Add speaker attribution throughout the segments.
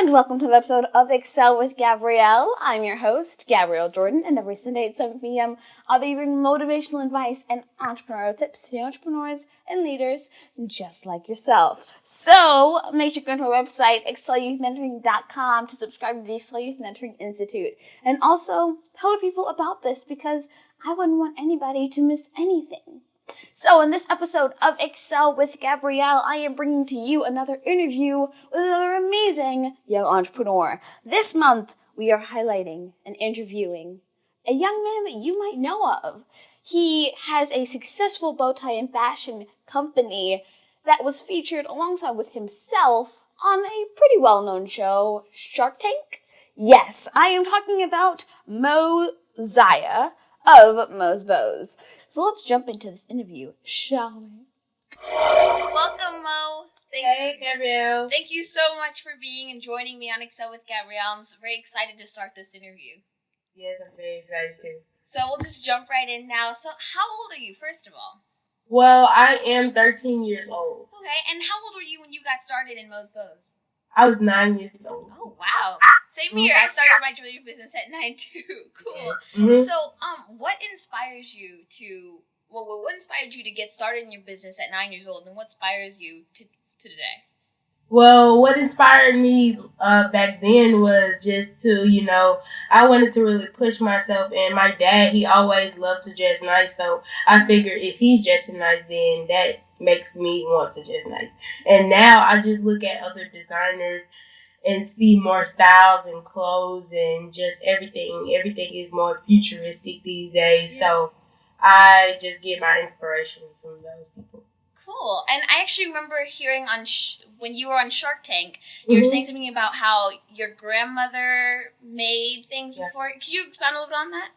Speaker 1: Welcome to another episode of ExCEL with Gabrielle. I'm your host, Gabrielle Jordan, and every Sunday at 7 p.m. I'll be bringing motivational advice and entrepreneurial tips to entrepreneurs and leaders just like yourself. So make sure you go to our website, ExCELYouthMentoring.com, to subscribe to the ExCEL Youth Mentoring Institute. And also tell people about this because I wouldn't want anybody to miss anything. So in this episode of ExCEL with Gabrielle, I am bringing to you another interview with another amazing young entrepreneur. This month, we are highlighting and interviewing a young man that you might know of. He has a successful bow tie and fashion company that was featured alongside with himself on a pretty well-known show, Shark Tank. Yes, I am talking about Moziah of Mo's Bows. So let's jump into this interview, shall we? Welcome, Mo.
Speaker 2: Hey, Gabrielle.
Speaker 1: Thank you so much for being and joining me on ExCEL with Gabrielle. I'm very excited to start this interview.
Speaker 2: Yes, I'm very excited too.
Speaker 1: So we'll just jump right in now. So how old are you, first of all?
Speaker 2: Well, I am 13 years old.
Speaker 1: Okay, and how old were you when you got started in Mo's Bows?
Speaker 2: I was 9 years old.
Speaker 1: Oh, wow. Same here. I started my jewelry business at 9 too. Cool.
Speaker 2: Mm-hmm.
Speaker 1: So, what inspires you to, what inspired you to get started in your business at 9 years old, and what inspires you to today?
Speaker 2: Well, what inspired me back then was just to, I wanted to really push myself. And my dad, he always loved to dress nice. So I figured if he's dressing nice, then that makes me want to dress nice. And now I just look at other designers and see more styles and clothes and just everything. Everything is more futuristic these days. Yeah. So I just get my inspiration from those people.
Speaker 1: Cool. And I actually remember hearing on when you were on Shark Tank, you were saying something about how your grandmother made things before. Could you expound a little bit on that?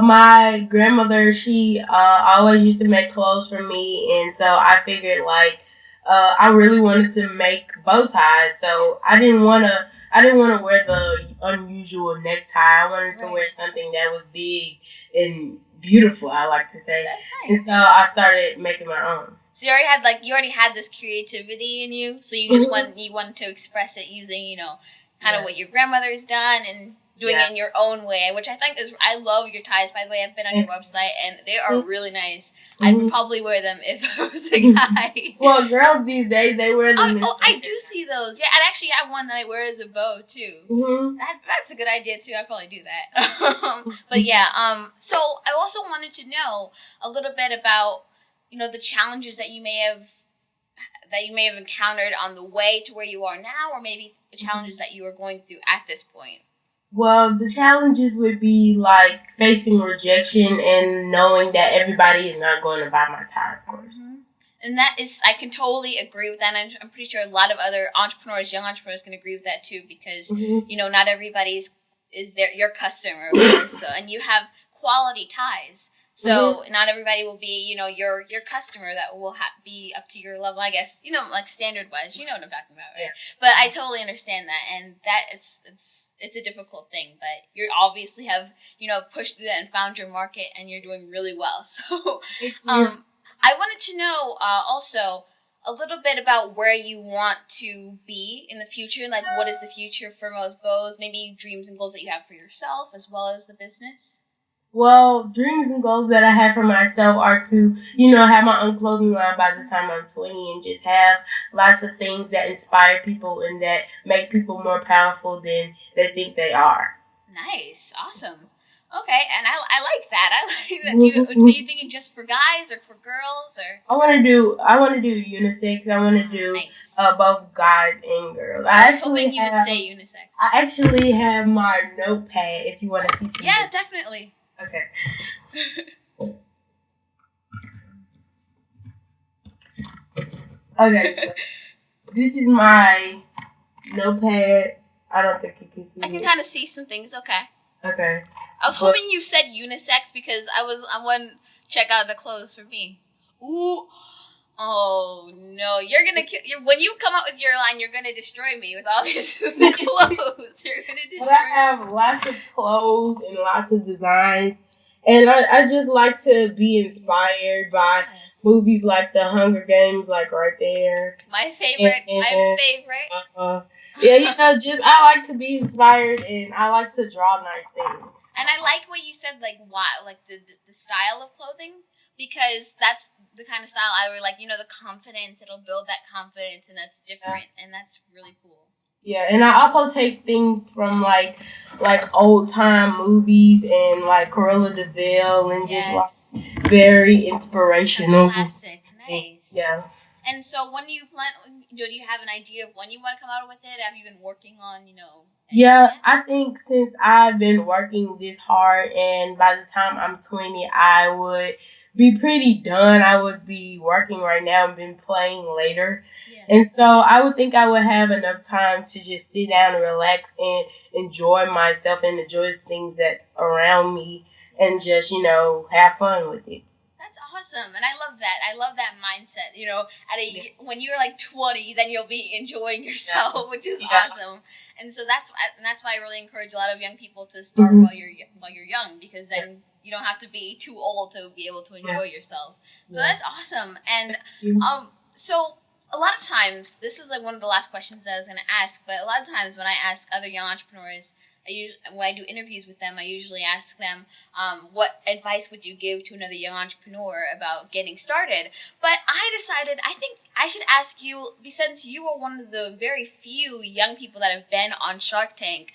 Speaker 2: My grandmother, she always used to make clothes for me, and so I figured I really wanted to make bow ties. So I didn't want to wear the unusual necktie. I wanted to wear something that was big and beautiful, I like to say.
Speaker 1: That's nice.
Speaker 2: And so I started making my own.
Speaker 1: So you already had this creativity in you. So you just wanted to express it using, kind of what your grandmother's done and doing it in your own way, which I think I love your ties, by the way. I've been on your website, and they are really nice. I would probably wear them if I was a guy.
Speaker 2: Well, girls these days, they wear them.
Speaker 1: I do see those. Yeah, I actually have one that I wear as a bow, too. Mm-hmm. That's a good idea, too. I'd probably do that. But yeah, so I also wanted to know a little bit about, the challenges that you may have encountered on the way to where you are now, or maybe the challenges that you are going through at this point.
Speaker 2: Well, the challenges would be like facing rejection and knowing that everybody is not going to buy my tie, of course. Mm-hmm.
Speaker 1: And I can totally agree with that. And I'm pretty sure a lot of other young entrepreneurs can agree with that too, because, not everybody's is your customer, so, and you have quality ties. So not everybody will be, your customer that will be up to your level, I guess, like standard wise, you know what I'm talking about, right? Yeah. But I totally understand that, and that it's a difficult thing, but you obviously have, pushed through that and found your market, and you're doing really well. So, I wanted to know, also a little bit about where you want to be in the future. Like, what is the future for Mo's Bows? Maybe dreams and goals that you have for yourself as well as the business.
Speaker 2: Well, dreams and goals that I have for myself are to, have my own clothing line by the time I'm 20 and just have lots of things that inspire people and that make people more powerful than they think they are.
Speaker 1: Nice. Awesome. Okay, and I like that. I like that. Are you thinking just for guys or for girls or?
Speaker 2: I want to do unisex. I want to do both guys and girls.
Speaker 1: I was hoping you would say unisex.
Speaker 2: I actually have my notepad if you want to see something.
Speaker 1: Yeah, definitely.
Speaker 2: Okay. Okay, so this is my notepad. I don't think you can see
Speaker 1: I can kind of see some things, okay.
Speaker 2: Okay.
Speaker 1: I was hoping you said unisex because I want to check out the clothes for me. Ooh. Oh no! You're gonna when you come out with your line. You're gonna destroy me with all these clothes. You're gonna destroy.
Speaker 2: But I have lots of clothes and lots of designs, and I just like to be inspired by movies like The Hunger Games, like right there.
Speaker 1: My favorite. My favorite.
Speaker 2: Yeah, just I like to be inspired, and I like to draw nice things.
Speaker 1: And I like what you said, like the style of clothing, because that's the kind of style I really like. You know, the confidence. It'll build that confidence, and that's different, and that's really cool.
Speaker 2: Yeah, and I also take things from like old time movies and like Cruella de Vil and just like very inspirational.
Speaker 1: Classic, nice.
Speaker 2: Yeah.
Speaker 1: And so, when you plan, do you have an idea of when you want to come out with it? Have you been working on,
Speaker 2: Yeah, I think since I've been working this hard, and by the time I'm 20, I would be pretty done. I would be working right now and been playing later. Yeah. And so I would think I would have enough time to just sit down and relax and enjoy myself and enjoy the things that's around me and just, have fun with it.
Speaker 1: That's awesome. And I love that. I love that mindset. When you're like 20, then you'll be enjoying yourself, which is awesome. And so that's why I really encourage a lot of young people to start while you're young, because then you don't have to be too old to be able to enjoy yourself. So that's awesome. And so a lot of times, this is like one of the last questions that I was going to ask, but a lot of times when I ask other young entrepreneurs, when I do interviews with them, I usually ask them, what advice would you give to another young entrepreneur about getting started? But I decided, I think I should ask you, since you are one of the very few young people that have been on Shark Tank,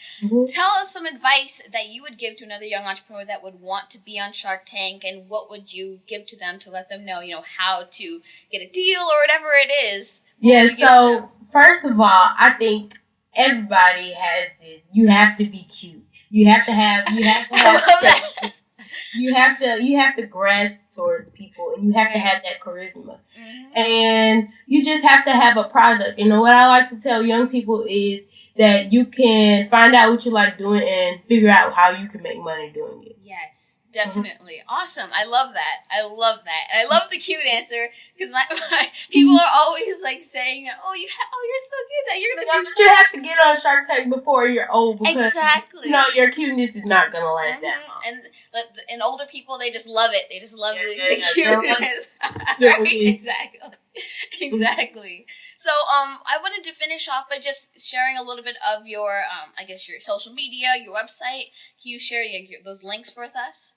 Speaker 1: tell us some advice that you would give to another young entrepreneur that would want to be on Shark Tank, and what would you give to them to let them know, how to get a deal or whatever it is?
Speaker 2: Yeah, so first of all, I think everybody has this. You have to be cute. You have to have you have to grasp towards people, and you have to have that charisma. And you just have to have a product. What I like to tell young people is that you can find out what you like doing and figure out how you can make money doing it.
Speaker 1: Yes. Definitely. Awesome. I love that. And I love the cute answer, because my people are always like saying, "Oh, you're so cute that you're gonna."
Speaker 2: But you have to get on Shark Tank before you're old, because your cuteness is not gonna last that long.
Speaker 1: And older people, they just love it. They just love the cuteness. Right? Exactly. So I wanted to finish off by just sharing a little bit of your your social media, your website. Can you share those links with us?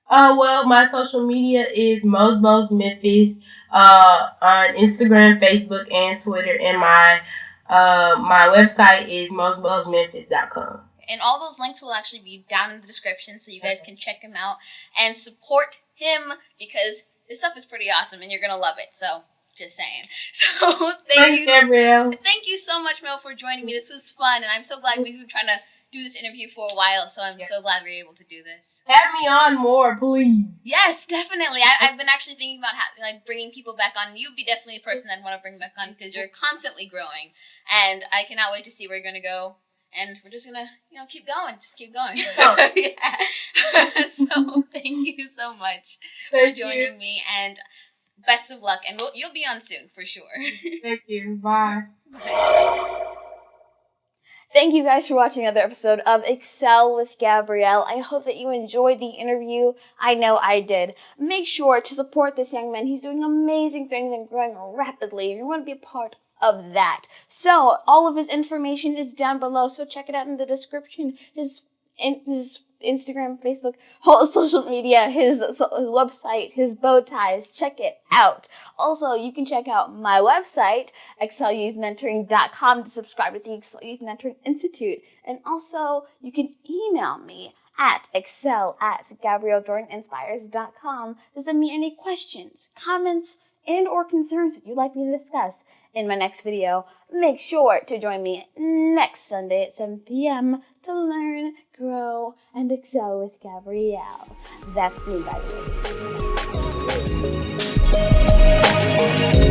Speaker 2: Well, my social media is Moziah Memphis on Instagram, Facebook, and Twitter, and my website is moziahmemphis.com.
Speaker 1: And all those links will actually be down in the description, so you guys can check him out and support him, because this stuff is pretty awesome, and you're gonna love it. So, just saying. So,
Speaker 2: thanks, Gabrielle.
Speaker 1: Thank you so much, Mel, for joining me. This was fun, and I'm so glad we've been trying to do this interview for a while, so I'm so glad we were able to do this.
Speaker 2: Have me on more, please.
Speaker 1: Yes, definitely. I've been actually thinking about bringing people back on. You'd be definitely a person I'd want to bring back on, because you're constantly growing, and I cannot wait to see where you're going to go. And we're just going to, keep going. Just keep going. So thank you so much for joining me, and best of luck. And you'll be on soon, for sure.
Speaker 2: Thank you. Bye.
Speaker 1: Bye. Thank you guys for watching another episode of ExCEL with Gabrielle. I hope that you enjoyed the interview. I know I did. Make sure to support this young man. He's doing amazing things and growing rapidly. You want to be a part of that. So, all of his information is down below, so check it out in the description. His Instagram, Facebook, whole social media, his website, his bow ties. Check it out. Also, you can check out my website, ExCELYouthMentoring.com, to subscribe to the ExCEL Youth Mentoring Institute. And also, you can email me at excel@GabrielleJordanInspires.com to send me any questions, comments, and or concerns that you'd like me to discuss in my next video. Make sure to join me next Sunday at 7 p.m. to learn, grow, and excel with Gabrielle. That's me, by the way.